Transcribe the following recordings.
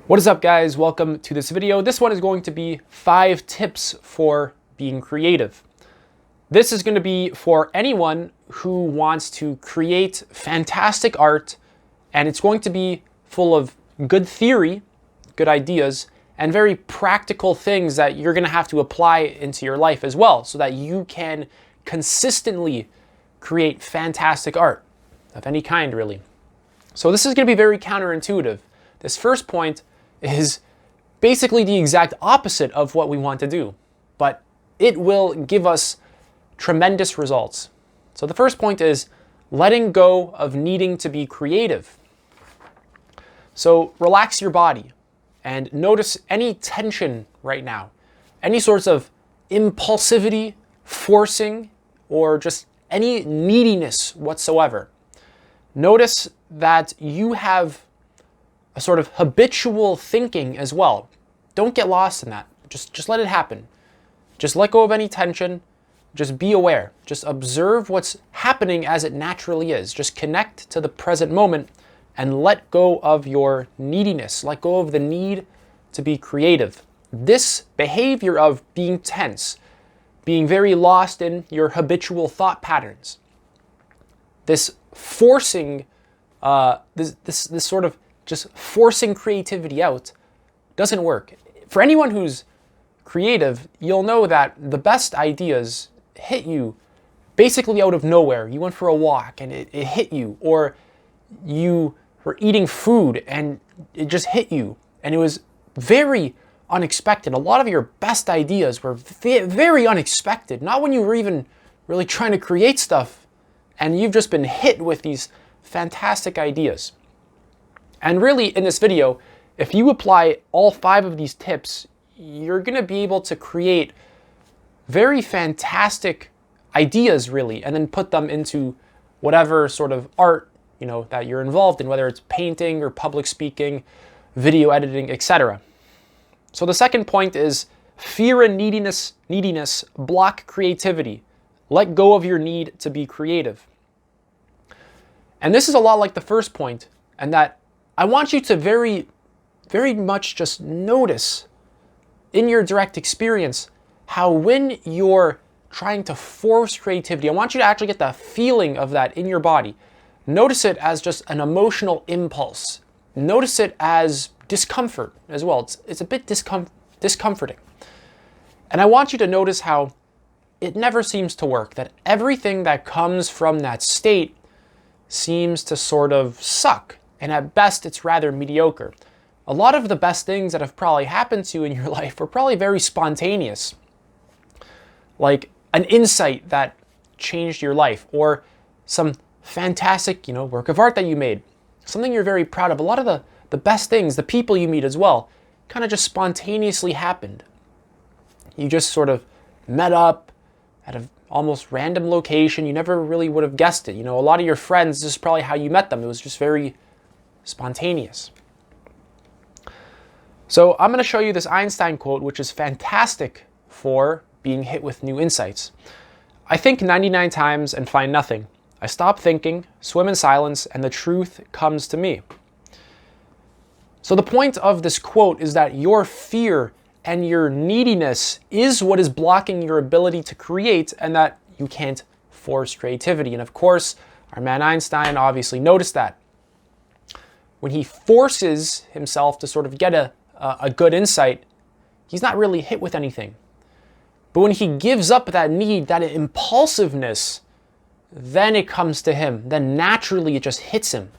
What is up, guys? Welcome to this video. This one is going to be 5 tips for being creative. This is going to be for anyone who wants to create fantastic art, and it's going to be full of good theory, good ideas, and very practical things that you're going to have to apply into your life as well, so that you can consistently create fantastic art of any kind, really. So this is going to be very counterintuitive. This first point is basically the exact opposite of what we want to do, but it will give us tremendous results. So the first point is letting go of needing to be creative. So relax your body and notice any tension right now, any sorts of impulsivity, forcing, or just any neediness whatsoever. Notice that you have a sort of habitual thinking as well. Don't get lost in that. Just let it happen. Just let go of any tension. Just be aware. Just observe what's happening as it naturally is. Just connect to the present moment and let go of your neediness. Let go of the need to be creative. This behavior of being tense, being very lost in your habitual thought patterns, this forcing, this sort of just forcing creativity out doesn't work. For anyone who's creative, you'll know that the best ideas hit you basically out of nowhere. You went for a walk and it hit you, or you were eating food and it just hit you, and it was very unexpected. A lot of your best ideas were very unexpected, not when you were even really trying to create stuff, and you've just been hit with these fantastic ideas. And really, in this video, if you apply all 5 of these tips, you're going to be able to create very fantastic ideas, really, and then put them into whatever sort of art, that you're involved in, whether it's painting or public speaking, video editing, etc. So the second point is fear and neediness block creativity. Let go of your need to be creative. And this is a lot like the first point, and that I want you to very, very much just notice in your direct experience how when you're trying to force creativity, I want you to actually get the feeling of that in your body. Notice it as just an emotional impulse. Notice it as discomfort as well. It's a bit discomforting. And I want you to notice how it never seems to work, that everything that comes from that state seems to sort of suck. And at best, it's rather mediocre. A lot of the best things that have probably happened to you in your life were probably very spontaneous. Like an insight that changed your life, or some fantastic, work of art that you made. Something you're very proud of. A lot of the best things, the people you meet as well, kind of just spontaneously happened. You just sort of met up at a almost random location. You never really would have guessed it. A lot of your friends, this is probably how you met them. It was just very spontaneous. So I'm going to show you this Einstein quote, which is fantastic for being hit with new insights. I think 99 times and find nothing. I stop thinking, swim in silence, and the truth comes to me. So the point of this quote is that your fear and your neediness is what is blocking your ability to create, and that you can't force creativity. And of course, our man Einstein obviously noticed that. When he forces himself to sort of get a good insight, he's not really hit with anything. But when he gives up that need, that impulsiveness, then it comes to him. Then naturally it just hits him.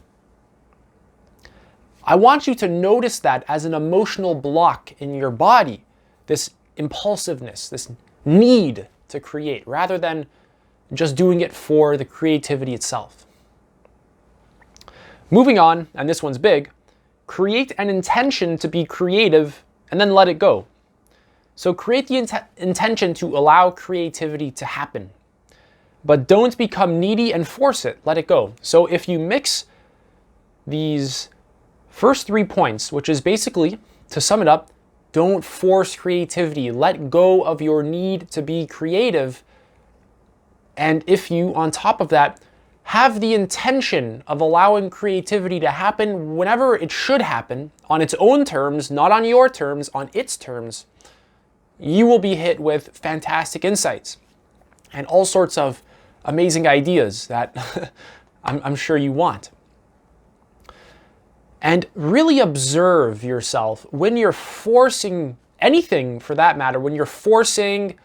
I want you to notice that as an emotional block in your body, this impulsiveness, this need to create, rather than just doing it for the creativity itself. Moving on, and this one's big, create an intention to be creative and then let it go. So create the intention to allow creativity to happen, but don't become needy and force it, let it go. So if you mix these first 3 points, which is basically, to sum it up, don't force creativity, let go of your need to be creative. And if you, on top of that, have the intention of allowing creativity to happen whenever it should happen, on its own terms, not on your terms, on its terms, you will be hit with fantastic insights and all sorts of amazing ideas that I'm sure you want. And really observe yourself when you're forcing anything, for that matter, when you're forcing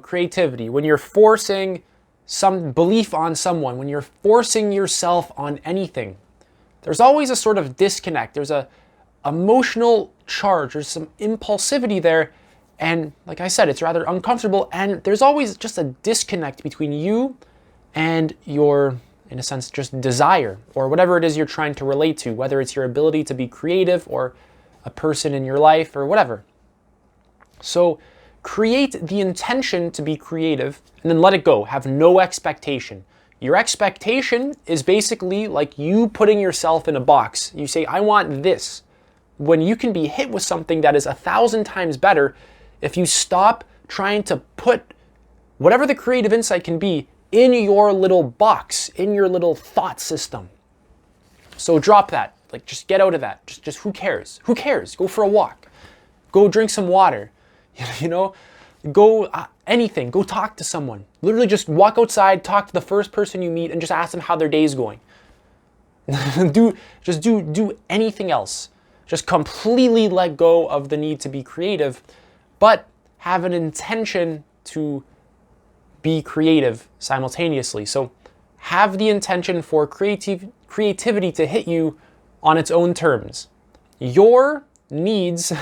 creativity, when you're forcing some belief on someone, when you're forcing yourself on anything. There's always a sort of disconnect. There's a emotional charge. There's some impulsivity there. And like I said, it's rather uncomfortable. And there's always just a disconnect between you and your, in a sense, just desire or whatever it is you're trying to relate to, whether it's your ability to be creative or a person in your life or whatever. So create the intention to be creative and then let it go. Have no expectation. Your expectation is basically like you putting yourself in a box. You say, I want this. When you can be hit with something that is 1,000 times better if you stop trying to put whatever the creative insight can be in your little box, in your little thought system. So drop that. Like, just get out of that. Just who cares? Who cares? Go for a walk. Go drink some water. Go anything. Go talk to someone. Literally just walk outside, talk to the first person you meet, and just ask them how their day's going. do anything else. Just completely let go of the need to be creative, but have an intention to be creative simultaneously. So have the intention for creativity to hit you on its own terms. Your needs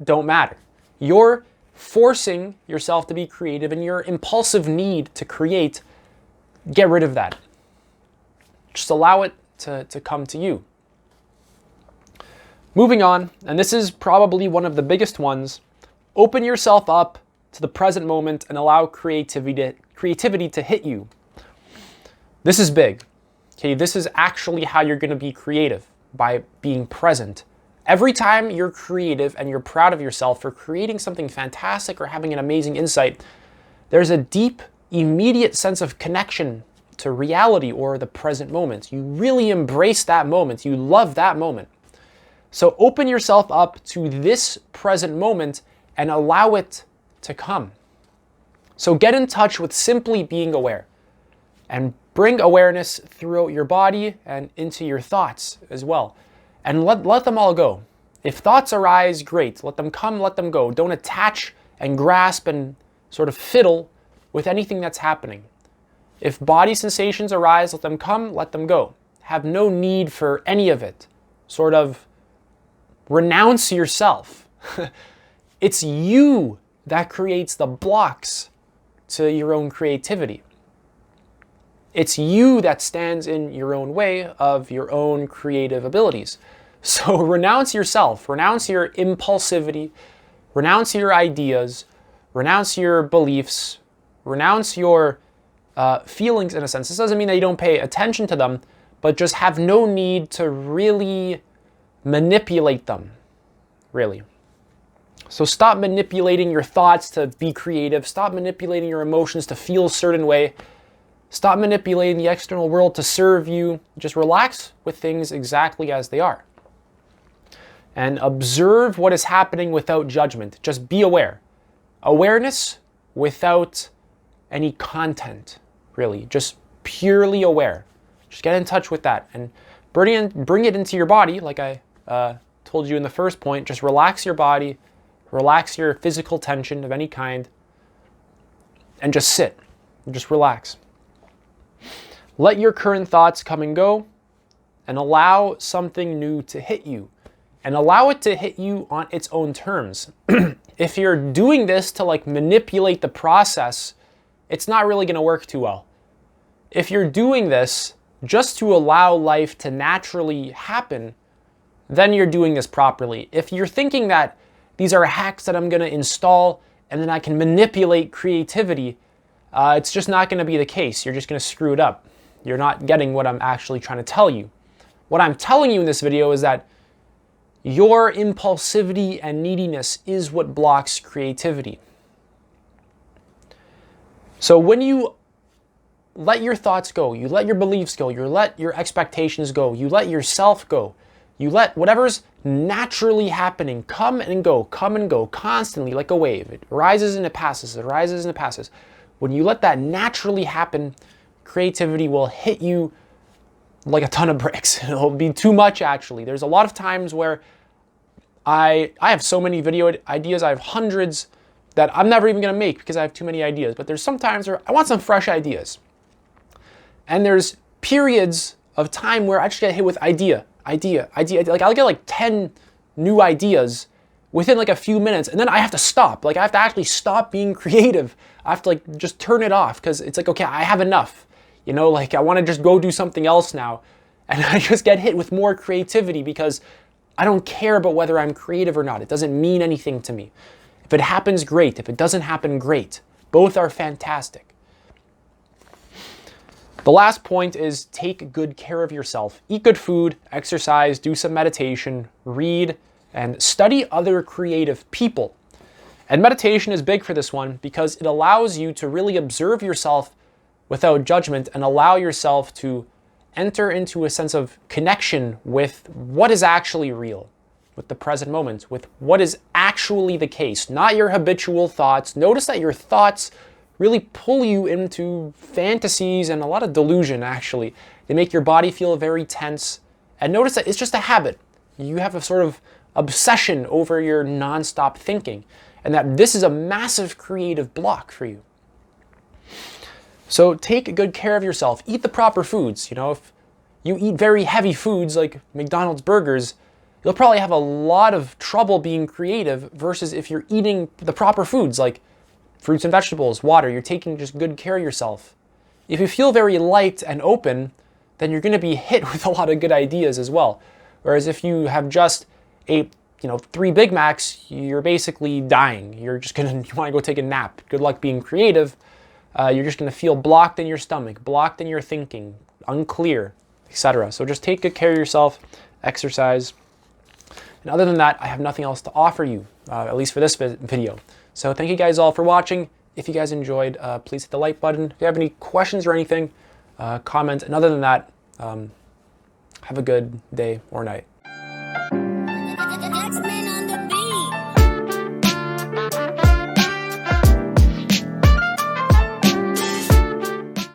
don't matter. You're forcing yourself to be creative and your impulsive need to create, get rid of that. Just allow it to come to you. Moving on, and this is probably one of the biggest ones, open yourself up to the present moment and allow creativity to hit you. This is big. Okay, this is actually how you're going to be creative, by being present. Every time you're creative and you're proud of yourself for creating something fantastic or having an amazing insight, there's a deep, immediate sense of connection to reality or the present moment. You really embrace that moment. You love that moment. So open yourself up to this present moment and allow it to come. So get in touch with simply being aware and bring awareness throughout your body and into your thoughts as well. And let them all go. If thoughts arise, great. Let them come, let them go. Don't attach and grasp and sort of fiddle with anything that's happening. If body sensations arise, let them come, let them go. Have no need for any of it. Sort of renounce yourself. It's you that creates the blocks to your own creativity. It's you that stands in your own way of your own creative abilities. So renounce yourself, renounce your impulsivity, renounce your ideas, renounce your beliefs, renounce your feelings in a sense. This doesn't mean that you don't pay attention to them, but just have no need to really manipulate them, really. So stop manipulating your thoughts to be creative. Stop manipulating your emotions to feel a certain way. Stop manipulating the external world to serve you. Just relax with things exactly as they are. And observe what is happening without judgment. Just be aware. Awareness without any content, really. Just purely aware. Just get in touch with that and bring it into your body, like I told you in the first point. Just relax your body, relax your physical tension of any kind, and just sit. And just relax. Let your current thoughts come and go, and allow something new to hit you. And allow it to hit you on its own terms. If you're doing this to manipulate the process, it's not really going to work too well. If you're doing this just to allow life to naturally happen, then you're doing this properly. If you're thinking that these are hacks that I'm going to install and then I can manipulate creativity, it's just not going to be the case. You're just going to screw it up. You're not getting what I'm actually trying to tell you. What I'm telling you in this video is that your impulsivity and neediness is what blocks creativity. So when you let your thoughts go. You let your beliefs go. You let your expectations go. You let yourself go. You let whatever's naturally happening come and go constantly like a wave. It rises and it passes. It rises and it passes. When you let that naturally happen, creativity will hit you like a ton of bricks. It'll be too much, actually. There's a lot of times where I have so many video ideas. I have hundreds that I'm never even going to make because I have too many ideas. But there's some times where I want some fresh ideas. And there's periods of time where I just get hit with idea. Like I'll get like 10 new ideas within like a few minutes, and then I have to stop. Like I have to actually stop being creative. I have to like just turn it off because it's like, okay, I have enough. You know, like I want to just go do something else now. And I just get hit with more creativity because I don't care about whether I'm creative or not. It doesn't mean anything to me. If it happens, great. If it doesn't happen, great. Both are fantastic. The last point is take good care of yourself. Eat good food, exercise, do some meditation, read, and study other creative people. And meditation is big for this one because it allows you to really observe yourself without judgment and allow yourself to enter into a sense of connection with what is actually real, with the present moment, with what is actually the case, not your habitual thoughts. Notice that your thoughts really pull you into fantasies and a lot of delusion, actually. They make your body feel very tense. And notice that it's just a habit. You have a sort of obsession over your nonstop thinking, and that this is a massive creative block for you. So take good care of yourself. Eat the proper foods. You know, if you eat very heavy foods like McDonald's burgers, you'll probably have a lot of trouble being creative versus if you're eating the proper foods like fruits and vegetables, water. You're taking just good care of yourself. If you feel very light and open, then you're going to be hit with a lot of good ideas as well. Whereas if you have just ate, 3 Big Macs, you're basically dying. You want to go take a nap. Good luck being creative. You're just going to feel blocked in your stomach, blocked in your thinking, unclear, etc. So just take good care of yourself, exercise. And other than that, I have nothing else to offer you, at least for this video. So thank you guys all for watching. If you guys enjoyed, please hit the like button. If you have any questions or anything, comment. And other than that, have a good day or night.